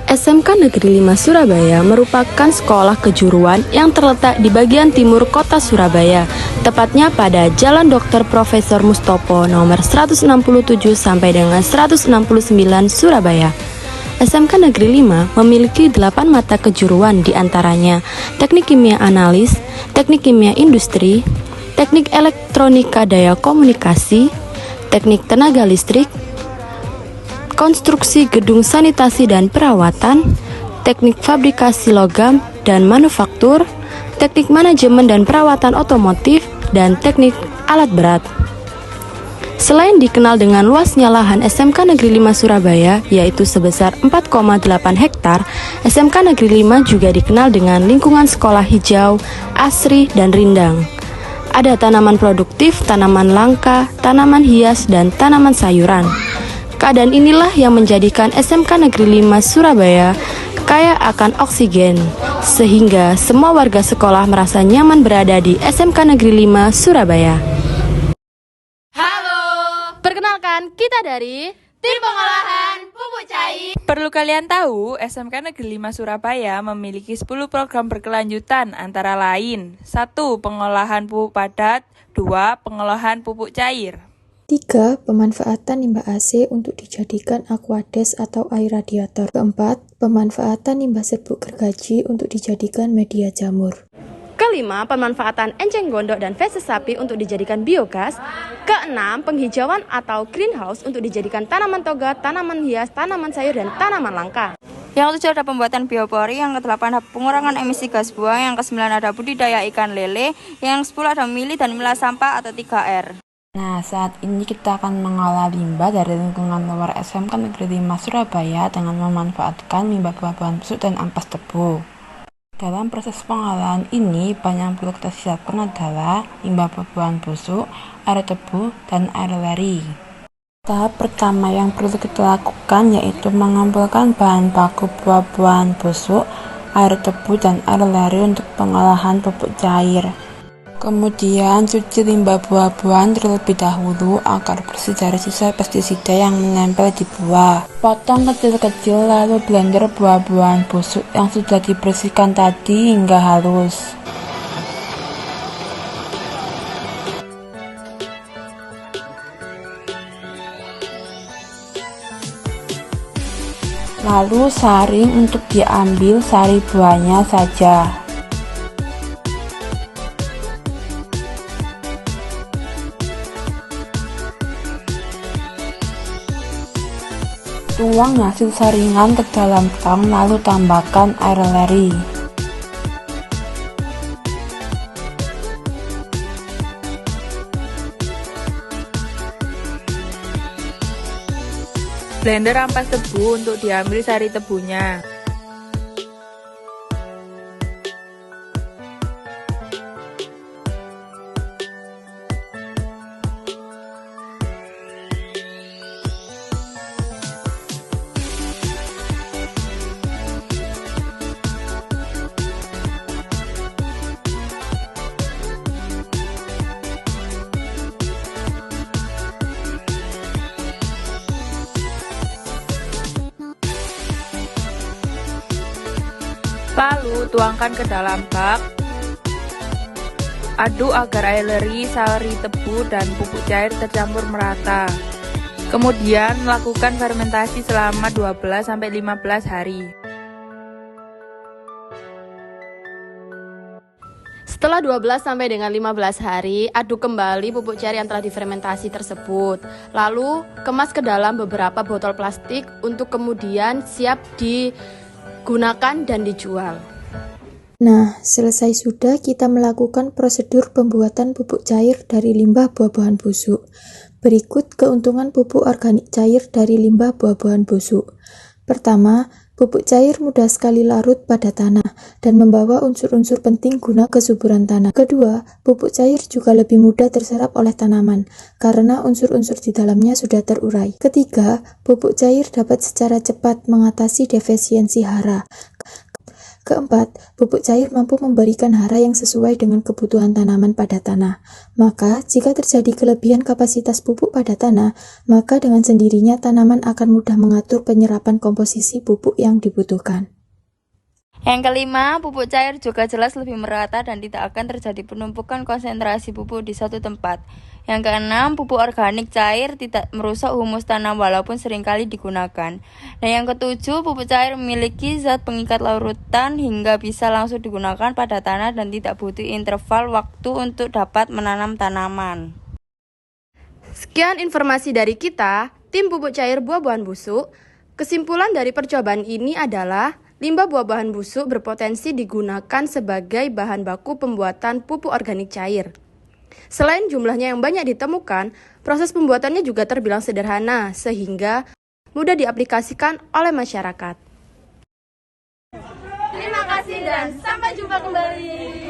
SMK Negeri 5 Surabaya merupakan sekolah kejuruan yang terletak di bagian timur kota Surabaya, tepatnya pada Jalan Dr. Profesor Mustopo nomor 167 sampai dengan 169 Surabaya. SMK Negeri 5 memiliki 8 mata kejuruan diantaranya Teknik Kimia Analis, Teknik Kimia Industri, Teknik Elektronika Daya Komunikasi, Teknik Tenaga Listrik, Konstruksi Gedung Sanitasi dan Perawatan, Teknik Fabrikasi Logam dan Manufaktur, Teknik Manajemen dan Perawatan Otomotif, dan Teknik Alat Berat. Selain dikenal dengan luasnya lahan SMK Negeri 5 Surabaya, yaitu sebesar 4,8 hektar, SMK Negeri 5 juga dikenal dengan lingkungan sekolah hijau, asri, dan rindang. Ada tanaman produktif, tanaman langka, tanaman hias, dan tanaman sayuran. Keadaan inilah yang menjadikan SMK Negeri 5 Surabaya kaya akan oksigen, sehingga semua warga sekolah merasa nyaman berada di SMK Negeri 5 Surabaya. Halo, perkenalkan kita dari Tim Pengolahan Pupuk Cair. Perlu kalian tahu, SMK Negeri 5 Surabaya memiliki 10 program berkelanjutan antara lain 1. Pengolahan pupuk padat, 2. Pengolahan pupuk cair, 3. Pemanfaatan limbah AC untuk dijadikan aquades atau air radiator. 4. Pemanfaatan limbah serbuk gergaji untuk dijadikan media jamur. Kelima, pemanfaatan enceng gondok dan feses sapi untuk dijadikan biogas. Keenam, penghijauan atau greenhouse untuk dijadikan tanaman toga, tanaman hias, tanaman sayur, dan tanaman langka. Yang ke-7 ada pembuatan biopori, yang ke-8 ada pengurangan emisi gas buang, yang ke-9 ada budidaya ikan lele, yang ke-10 ada milih dan milah sampah atau 3R. Nah, saat ini kita akan mengolah limbah dari lingkungan luar SMK Negeri 5 Surabaya dengan memanfaatkan limbah buah-buahan busuk dan ampas tebu. Dalam proses pengolahan ini, banyak yang perlu kita siapkan adalah limbah buah-buahan busuk, air tebu, dan air leri. Tahap pertama yang perlu kita lakukan yaitu mengumpulkan bahan baku buah-buahan busuk, air tebu, dan air leri untuk pengolahan pupuk cair. Kemudian cuci limbah buah-buahan terlebih dahulu agar bersih dari sisa pestisida yang menempel di buah. Potong kecil-kecil lalu blender buah-buahan busuk yang sudah dibersihkan tadi hingga halus. Lalu saring untuk diambil sari buahnya saja. Tuang hasil saringan ke dalam tong lalu tambahkan air leri. blender ampas tebu untuk diambil sari tebunya. Lalu tuangkan ke dalam bak. Aduk agar air leri, sari tebu, dan pupuk cair tercampur merata. Kemudian lakukan fermentasi selama 12-15 hari. Setelah 12 sampai dengan 15 hari, aduk kembali pupuk cair yang telah difermentasi tersebut. Lalu kemas ke dalam beberapa botol plastik untuk kemudian siap digunakan dan dijual. Nah, selesai sudah kita melakukan prosedur pembuatan pupuk cair dari limbah buah-buahan busuk. Berikut keuntungan pupuk organik cair dari limbah buah-buahan busuk. Pertama, pupuk cair mudah sekali larut pada tanah dan membawa unsur-unsur penting guna kesuburan tanah. Kedua, pupuk cair juga lebih mudah terserap oleh tanaman karena unsur-unsur di dalamnya sudah terurai. Ketiga, pupuk cair dapat secara cepat mengatasi defisiensi hara Keempat, pupuk cair mampu memberikan hara yang sesuai dengan kebutuhan tanaman pada tanah. Maka, jika terjadi kelebihan kapasitas pupuk pada tanah, maka dengan sendirinya tanaman akan mudah mengatur penyerapan komposisi pupuk yang dibutuhkan. Yang kelima, pupuk cair juga jelas lebih merata dan tidak akan terjadi penumpukan konsentrasi pupuk di satu tempat. Yang keenam, pupuk organik cair tidak merusak humus tanah walaupun seringkali digunakan. Dan yang ketujuh, pupuk cair memiliki zat pengikat larutan hingga bisa langsung digunakan pada tanah dan tidak butuh interval waktu untuk dapat menanam tanaman. Sekian informasi dari kita, tim pupuk cair buah-buahan busuk. Kesimpulan dari percobaan ini adalah limbah buah-buahan busuk berpotensi digunakan sebagai bahan baku pembuatan pupuk organik cair. Selain jumlahnya yang banyak ditemukan, proses pembuatannya juga terbilang sederhana sehingga mudah diaplikasikan oleh masyarakat. Terima kasih dan sampai jumpa kembali.